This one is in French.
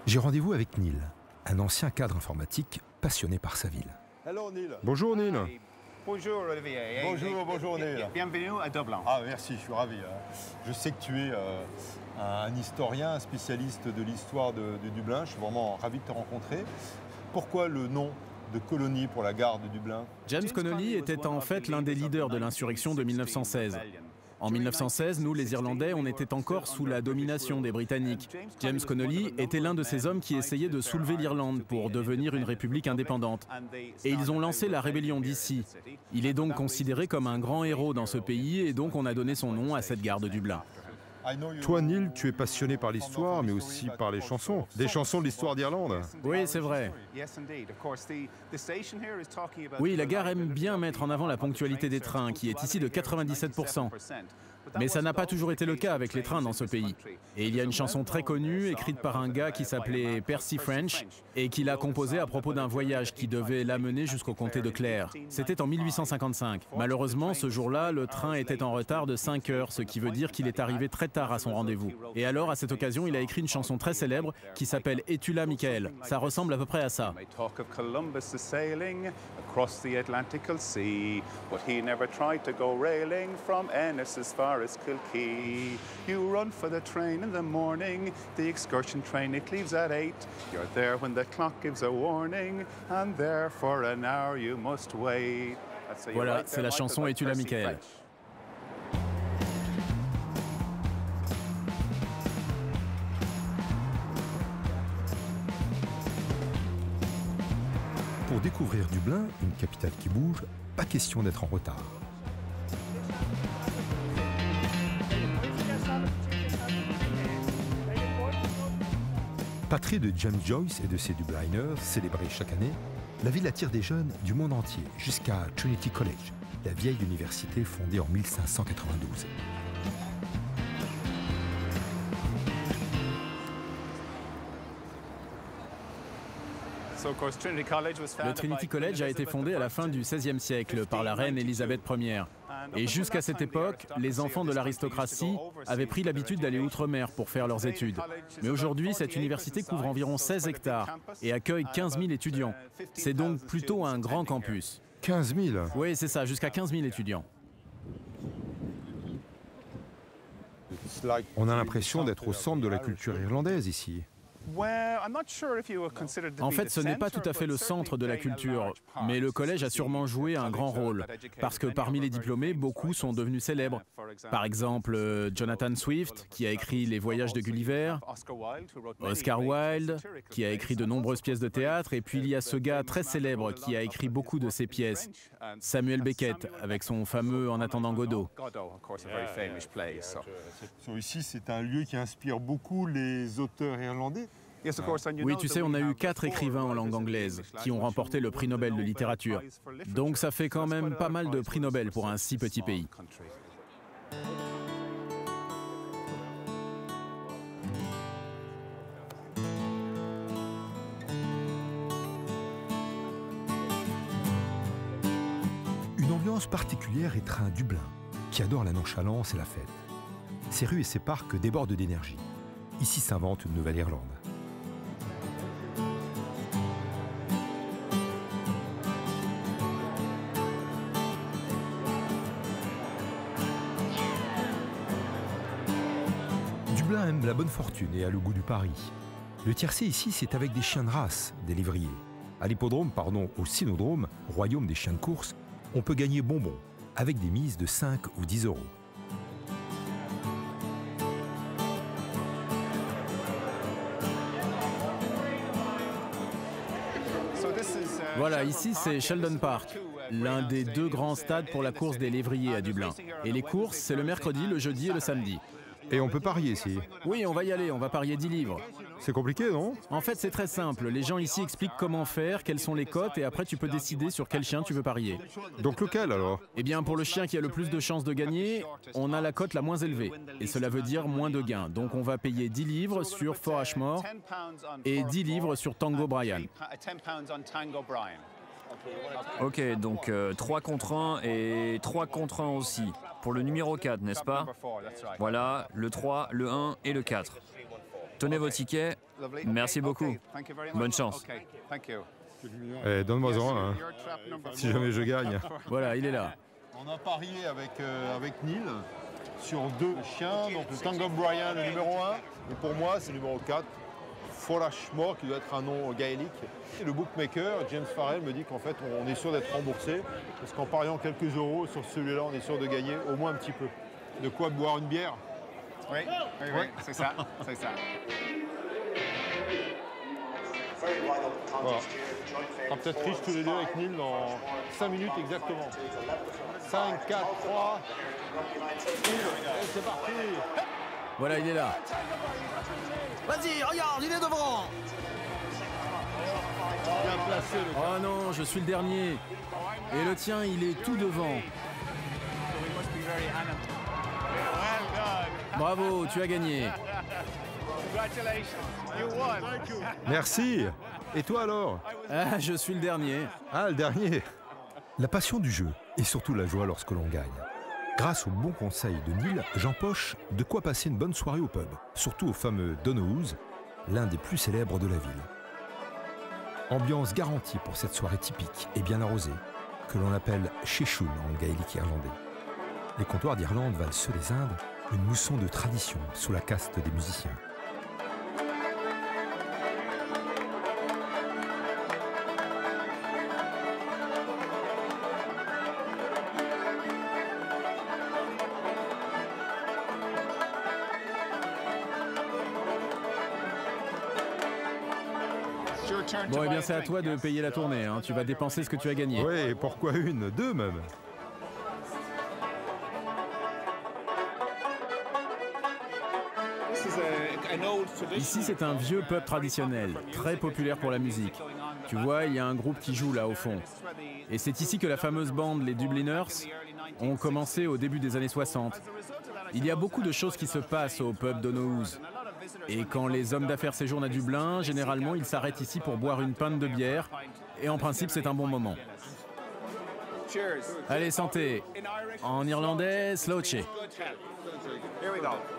J'ai rendez-vous avec Neil, un ancien cadre informatique passionné par sa ville. Hello Neil. Bonjour Neil. Bonjour Olivier. Bonjour Neil. Bienvenue à Dublin. Ah merci, je suis ravi. Je sais que tu es un historien, un spécialiste de l'histoire de Dublin. Je suis vraiment ravi de te rencontrer. Pourquoi le nom de colonie pour la gare de Dublin? James Connolly était en fait l'un des leaders de l'insurrection de 1916. En 1916, nous, les Irlandais, on était encore sous la domination des Britanniques. James Connolly était l'un de ces hommes qui essayaient de soulever l'Irlande pour devenir une république indépendante. Et ils ont lancé la rébellion d'ici. Il est donc considéré comme un grand héros dans ce pays et donc on a donné son nom à cette gare de Dublin. Toi, Neil, tu es passionné par l'histoire, mais aussi par les chansons. Des chansons de l'histoire d'Irlande. Oui, c'est vrai. Oui, la gare aime bien mettre en avant la ponctualité des trains, qui est ici de 97%. Mais ça n'a pas toujours été le cas avec les trains dans ce pays. Et il y a une chanson très connue, écrite par un gars qui s'appelait Percy French, et qu'il a composée à propos d'un voyage qui devait l'amener jusqu'au comté de Clare. C'était en 1855. Malheureusement, ce jour-là, le train était en retard de 5 heures, ce qui veut dire qu'il est arrivé très tard à son rendez-vous. Et alors, à cette occasion, il a écrit une chanson très célèbre qui s'appelle « Es-tu là, Michael ?» Ça ressemble à peu près à ça. You run for the train in the morning, the excursion train it leaves at 8. You're there when the clock gives a warning, and there for an hour you must wait. Voilà, c'est la chanson Es-tu là, Michael? Pour découvrir Dublin, une capitale qui bouge, pas question d'être en retard. Patrie de James Joyce et de ses Dubliners, célébrée chaque année, la ville attire des jeunes du monde entier, jusqu'à Trinity College, la vieille université fondée en 1592. Le Trinity College a été fondé à la fin du XVIe siècle par la reine Élisabeth Ier. Et jusqu'à cette époque, les enfants de l'aristocratie avaient pris l'habitude d'aller outre-mer pour faire leurs études. Mais aujourd'hui, cette université couvre environ 16 hectares et accueille 15 000 étudiants. C'est donc plutôt un grand campus. 15 000? Oui, c'est ça, jusqu'à 15 000 étudiants. On a l'impression d'être au centre de la culture irlandaise ici. En fait, ce n'est pas tout à fait le centre de la culture, mais le collège a sûrement joué un grand rôle, parce que parmi les diplômés, beaucoup sont devenus célèbres. Par exemple, Jonathan Swift, qui a écrit Les Voyages de Gulliver, Oscar Wilde, qui a écrit de nombreuses pièces de théâtre, et puis il y a ce gars très célèbre qui a écrit beaucoup de ses pièces, Samuel Beckett, avec son fameux En attendant Godot. Ici, c'est un lieu qui inspire beaucoup les auteurs irlandais. Oui, tu sais, on a eu 4 écrivains en langue anglaise qui ont remporté le prix Nobel de littérature. Donc ça fait quand même pas mal de prix Nobel pour un si petit pays. Une ambiance particulière étreint Dublin, qui adore la nonchalance et la fête. Ses rues et ses parcs débordent d'énergie. Ici s'invente une nouvelle Irlande. Dublin aime la bonne fortune et a le goût du pari. Le tiercé ici, c'est avec des chiens de race, des lévriers. À l'hippodrome, au cynodrome, royaume des chiens de course, on peut gagner bonbons, avec des mises de 5 ou 10 euros. Voilà, ici c'est Sheldon Park, l'un des 2 grands stades pour la course des lévriers à Dublin. Et les courses, c'est le mercredi, le jeudi et le samedi. Et on peut parier ici? Oui, on va y aller, on va parier 10 livres. C'est compliqué, non? En fait, c'est très simple. Les gens ici expliquent comment faire, quelles sont les cotes, et après tu peux décider sur quel chien tu veux parier. Donc lequel alors? Eh bien, pour le chien qui a le plus de chances de gagner, on a la cote la moins élevée. Et cela veut dire moins de gains. Donc on va payer 10 livres sur Fort Ashmore et 10 livres sur Tango Bryan. Ok, donc 3 contre 1 et 3 contre 1 aussi. Pour le numéro 4, n'est-ce pas? Voilà, le 3, le 1 et le 4. Tenez vos tickets. Lovely. Merci beaucoup. Okay, thank you very much. Bonne chance. Okay, thank you. Donne-moi-en un, hein, Your trap number si jamais je gagne. Voilà, il est là. On a parié avec Neil sur 2 chiens, donc le Tango Brian, le numéro 1, et pour moi c'est le numéro 4, Forashmore, qui doit être un nom gaélique. Et le bookmaker, James Farrell, me dit qu'en fait on est sûr d'être remboursé, parce qu'en pariant quelques euros sur celui-là, on est sûr de gagner au moins un petit peu. De quoi boire une bière. Oui, oui, oui, c'est ça, c'est ça. Voilà. On sera peut-être riches tous les deux avec Neil dans 5 minutes exactement. 5, 4, 3. Et c'est parti. Voilà, il est là. Vas-y, regarde, il est devant. Bien placé le gars. Oh non, je suis le dernier. Et le tien, il est tout devant. Bravo, tu as gagné. Congratulations, you won. Merci. Et toi alors? Ah, je suis le dernier. Ah, le dernier. La passion du jeu et surtout la joie lorsque l'on gagne. Grâce aux bons conseils de Neil, j'empoche de quoi passer une bonne soirée au pub, surtout au fameux Donnows, l'un des plus célèbres de la ville. Ambiance garantie pour cette soirée typique et bien arrosée, que l'on appelle Sheshun en gaélique irlandais. Les comptoirs d'Irlande valent ceux des Indes, une mousson de tradition sous la caste des musiciens. Bon, eh bien, c'est à toi de payer la tournée. Hein. Tu vas dépenser ce que tu as gagné. Oui, et pourquoi une? 2 même. Ici, c'est un vieux pub traditionnel, très populaire pour la musique. Tu vois, il y a un groupe qui joue là au fond. Et c'est ici que la fameuse bande, les Dubliners, ont commencé au début des années 60. Il y a beaucoup de choses qui se passent au pub Donnows. Et quand les hommes d'affaires séjournent à Dublin, généralement, ils s'arrêtent ici pour boire une pinte de bière. Et en principe, c'est un bon moment. Cheers. Allez, santé. En irlandais, sloche. Here we go.